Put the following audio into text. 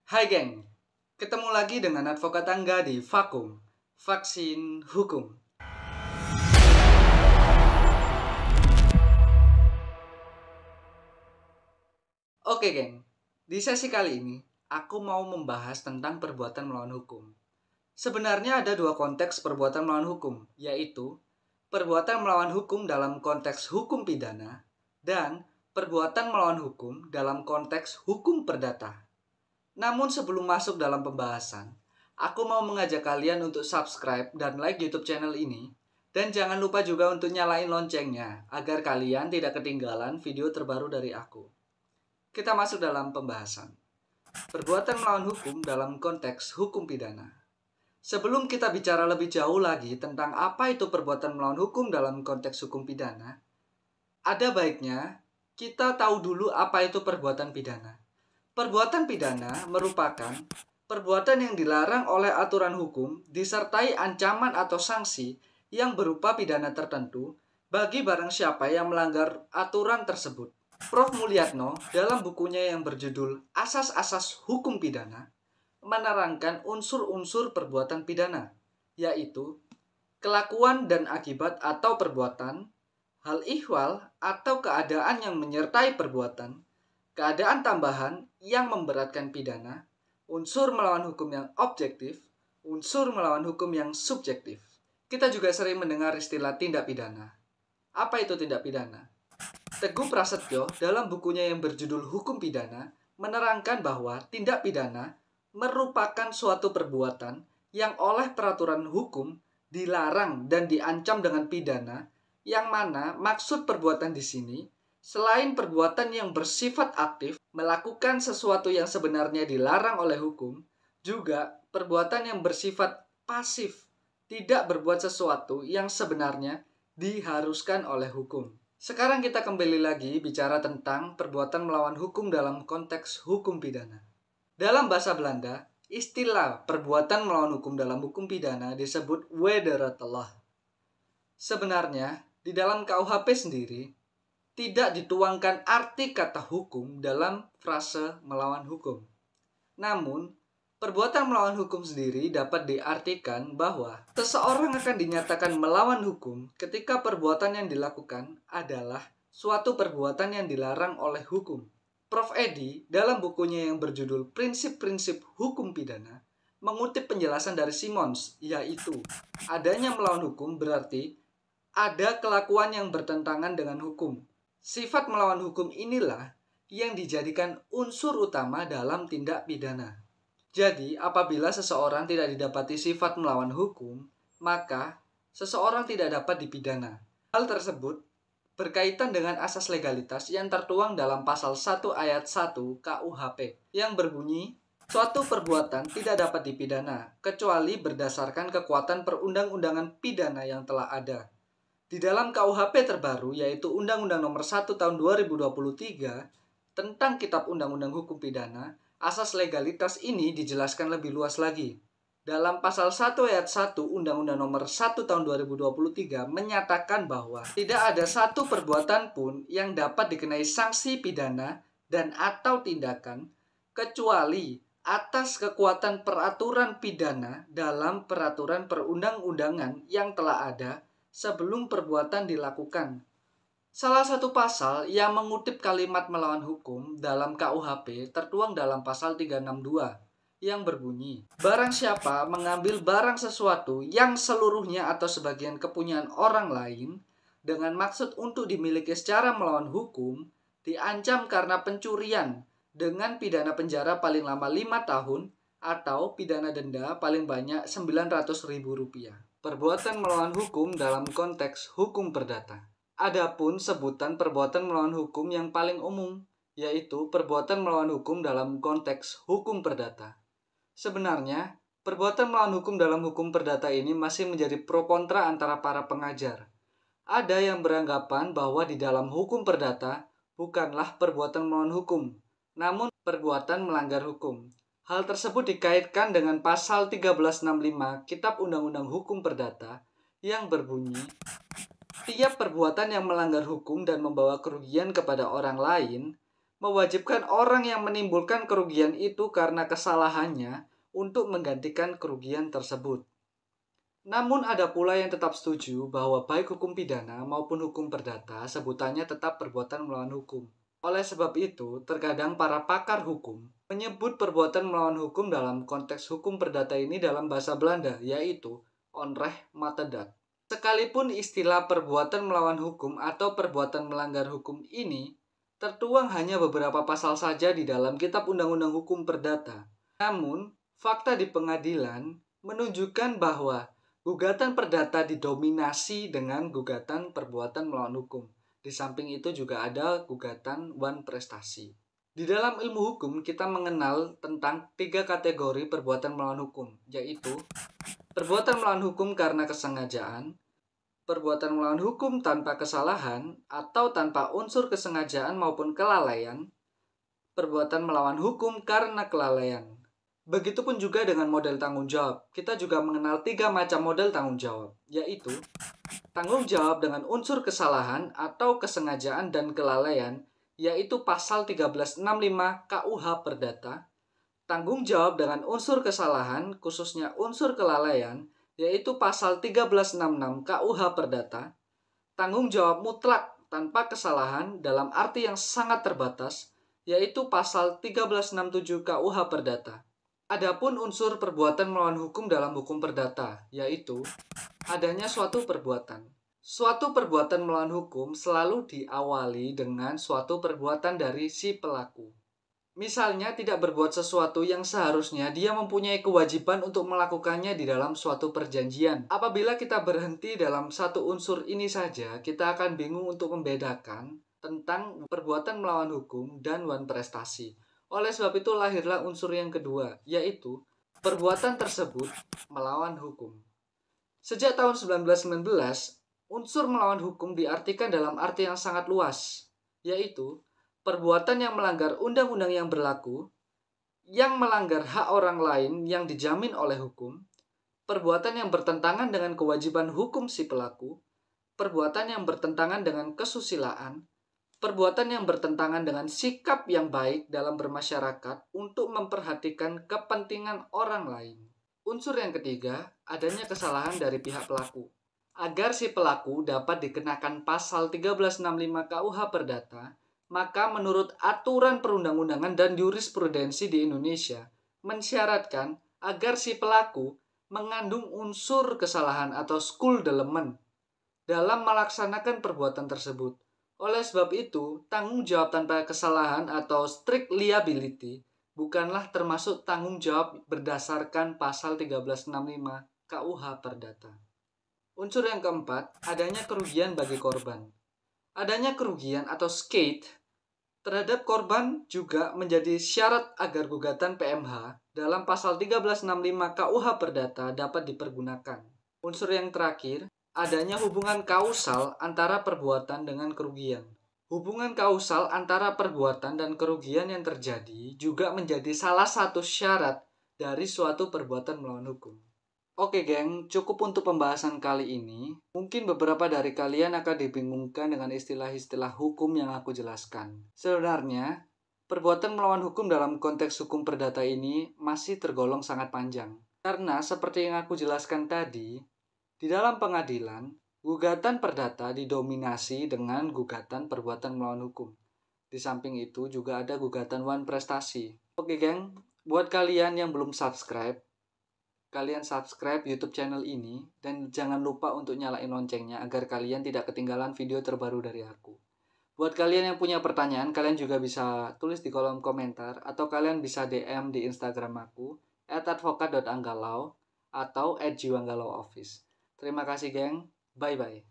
Hai geng, ketemu lagi dengan advokat Angga di Vakum, Vaksin Hukum. Oke geng, di sesi kali ini aku mau membahas tentang perbuatan melawan hukum. Sebenarnya ada dua konteks perbuatan melawan hukum, yaitu perbuatan melawan hukum dalam konteks hukum pidana dan perbuatan melawan hukum dalam konteks hukum perdata. Namun sebelum masuk dalam pembahasan, aku mau mengajak kalian untuk subscribe dan like YouTube channel ini. Dan jangan lupa juga untuk nyalain loncengnya, agar kalian tidak ketinggalan video terbaru dari aku. Kita masuk dalam pembahasan. Perbuatan melawan hukum dalam konteks hukum pidana. Sebelum kita bicara lebih jauh lagi tentang apa itu perbuatan melawan hukum dalam konteks hukum pidana, ada baiknya kita tahu dulu apa itu perbuatan pidana. Perbuatan pidana merupakan perbuatan yang dilarang oleh aturan hukum disertai ancaman atau sanksi yang berupa pidana tertentu bagi barang siapa yang melanggar aturan tersebut. Prof. Mulyatno dalam bukunya yang berjudul Asas-Asas Hukum Pidana menerangkan unsur-unsur perbuatan pidana, yaitu kelakuan dan akibat atau perbuatan, hal ihwal atau keadaan yang menyertai perbuatan, keadaan tambahan yang memberatkan pidana, unsur melawan hukum yang objektif, unsur melawan hukum yang subjektif. Kita juga sering mendengar istilah tindak pidana. Apa itu tindak pidana? Teguh Prasetyo dalam bukunya yang berjudul Hukum Pidana menerangkan bahwa tindak pidana merupakan suatu perbuatan yang oleh peraturan hukum dilarang dan diancam dengan pidana, yang mana maksud perbuatan di sini selain perbuatan yang bersifat aktif, melakukan sesuatu yang sebenarnya dilarang oleh hukum, juga perbuatan yang bersifat pasif, tidak berbuat sesuatu yang sebenarnya diharuskan oleh hukum. Sekarang kita kembali lagi bicara tentang perbuatan melawan hukum dalam konteks hukum pidana. Dalam bahasa Belanda, istilah perbuatan melawan hukum dalam hukum pidana disebut wederatelah. Sebenarnya, di dalam KUHP sendiri, tidak dituangkan arti kata hukum dalam frase melawan hukum. Namun, perbuatan melawan hukum sendiri dapat diartikan bahwa seseorang akan dinyatakan melawan hukum ketika perbuatan yang dilakukan adalah suatu perbuatan yang dilarang oleh hukum. Prof. Edi dalam bukunya yang berjudul Prinsip-Prinsip Hukum Pidana mengutip penjelasan dari Simons, yaitu adanya melawan hukum berarti ada kelakuan yang bertentangan dengan hukum. Sifat melawan hukum inilah yang dijadikan unsur utama dalam tindak pidana. Jadi, apabila seseorang tidak didapati sifat melawan hukum, maka seseorang tidak dapat dipidana. Hal tersebut berkaitan dengan asas legalitas yang tertuang dalam pasal 1 ayat 1 KUHP yang berbunyi, suatu perbuatan tidak dapat dipidana kecuali berdasarkan kekuatan perundang-undangan pidana yang telah ada. Di dalam KUHP terbaru, yaitu Undang-Undang Nomor 1 Tahun 2023 tentang Kitab Undang-Undang Hukum Pidana, asas legalitas ini dijelaskan lebih luas lagi. Dalam pasal 1 ayat 1 Undang-Undang Nomor 1 Tahun 2023 menyatakan bahwa tidak ada satu perbuatan pun yang dapat dikenai sanksi pidana dan atau tindakan kecuali atas kekuatan peraturan pidana dalam peraturan perundang-undangan yang telah ada sebelum perbuatan dilakukan. Salah satu pasal yang mengutip kalimat melawan hukum dalam KUHP tertuang dalam pasal 362 yang berbunyi, barang siapa mengambil barang sesuatu yang seluruhnya atau sebagian kepunyaan orang lain dengan maksud untuk dimiliki secara melawan hukum, diancam karena pencurian dengan pidana penjara paling lama 5 tahun atau pidana denda paling banyak Rp900.000. Perbuatan melawan hukum dalam konteks hukum perdata. Adapun sebutan perbuatan melawan hukum yang paling umum, yaitu perbuatan melawan hukum dalam konteks hukum perdata. Sebenarnya, perbuatan melawan hukum dalam hukum perdata ini masih menjadi pro kontra antara para pengajar. Ada yang beranggapan bahwa di dalam hukum perdata bukanlah perbuatan melawan hukum, namun perbuatan melanggar hukum. Hal tersebut dikaitkan dengan pasal 1365 Kitab Undang-Undang Hukum Perdata yang berbunyi, tiap perbuatan yang melanggar hukum dan membawa kerugian kepada orang lain mewajibkan orang yang menimbulkan kerugian itu karena kesalahannya untuk menggantikan kerugian tersebut. Namun ada pula yang tetap setuju bahwa baik hukum pidana maupun hukum perdata sebutannya tetap perbuatan melawan hukum. Oleh sebab itu, terkadang para pakar hukum menyebut perbuatan melawan hukum dalam konteks hukum perdata ini dalam bahasa Belanda, yaitu onrechtmatigheid. Sekalipun istilah perbuatan melawan hukum atau perbuatan melanggar hukum ini tertuang hanya beberapa pasal saja di dalam Kitab Undang-Undang Hukum Perdata. Namun, fakta di pengadilan menunjukkan bahwa gugatan perdata didominasi dengan gugatan perbuatan melawan hukum. Di samping itu juga ada gugatan wan prestasi. Di dalam ilmu hukum kita mengenal tentang 3 kategori perbuatan melawan hukum, yaitu perbuatan melawan hukum karena kesengajaan, perbuatan melawan hukum tanpa kesalahan atau tanpa unsur kesengajaan maupun kelalaian, perbuatan melawan hukum karena kelalaian. Begitupun juga dengan model tanggung jawab. Kita juga mengenal 3 macam model tanggung jawab, yaitu tanggung jawab dengan unsur kesalahan atau kesengajaan dan kelalaian, yaitu pasal 1365 KUH Perdata, tanggung jawab dengan unsur kesalahan, khususnya unsur kelalaian, yaitu pasal 1366 KUH Perdata, tanggung jawab mutlak tanpa kesalahan dalam arti yang sangat terbatas, yaitu pasal 1367 KUH Perdata. Adapun unsur perbuatan melawan hukum dalam hukum perdata, yaitu adanya suatu perbuatan. Suatu perbuatan melawan hukum selalu diawali dengan suatu perbuatan dari si pelaku. Misalnya tidak berbuat sesuatu yang seharusnya dia mempunyai kewajiban untuk melakukannya di dalam suatu perjanjian. Apabila kita berhenti dalam satu unsur ini saja, kita akan bingung untuk membedakan tentang perbuatan melawan hukum dan wan prestasi. Oleh sebab itu lahirlah unsur yang kedua, yaitu perbuatan tersebut melawan hukum. Sejak tahun 1919, unsur melawan hukum diartikan dalam arti yang sangat luas, yaitu perbuatan yang melanggar undang-undang yang berlaku, yang melanggar hak orang lain yang dijamin oleh hukum, perbuatan yang bertentangan dengan kewajiban hukum si pelaku, perbuatan yang bertentangan dengan kesusilaan, perbuatan yang bertentangan dengan sikap yang baik dalam bermasyarakat untuk memperhatikan kepentingan orang lain. Unsur yang ketiga, adanya kesalahan dari pihak pelaku. Agar si pelaku dapat dikenakan pasal 1365 KUH Perdata, maka menurut aturan perundang-undangan dan jurisprudensi di Indonesia, mensyaratkan agar si pelaku mengandung unsur kesalahan atau schuldelement dalam melaksanakan perbuatan tersebut. Oleh sebab itu, tanggung jawab tanpa kesalahan atau strict liability bukanlah termasuk tanggung jawab berdasarkan pasal 1365 KUH Perdata. Unsur yang keempat, adanya kerugian bagi korban. Adanya kerugian atau skade terhadap korban juga menjadi syarat agar gugatan PMH dalam pasal 1365 KUH Perdata dapat dipergunakan. Unsur yang terakhir, adanya hubungan kausal antara perbuatan dengan kerugian. Hubungan kausal antara perbuatan dan kerugian yang terjadi juga menjadi salah satu syarat dari suatu perbuatan melawan hukum. Oke geng, cukup untuk pembahasan kali ini. Mungkin beberapa dari kalian akan dibingungkan dengan istilah-istilah hukum yang aku jelaskan. Sebenarnya, perbuatan melawan hukum dalam konteks hukum perdata ini masih tergolong sangat panjang. Karena seperti yang aku jelaskan tadi, di dalam pengadilan, gugatan perdata didominasi dengan gugatan perbuatan melawan hukum. Di samping itu juga ada gugatan wan prestasi. Oke geng, buat kalian yang belum subscribe, kalian subscribe YouTube channel ini dan jangan lupa untuk nyalain loncengnya agar kalian tidak ketinggalan video terbaru dari aku. Buat kalian yang punya pertanyaan, kalian juga bisa tulis di kolom komentar atau kalian bisa DM di Instagram aku @advokat.anggalau atau @jiwanggalauoffice. Terima kasih geng, bye-bye.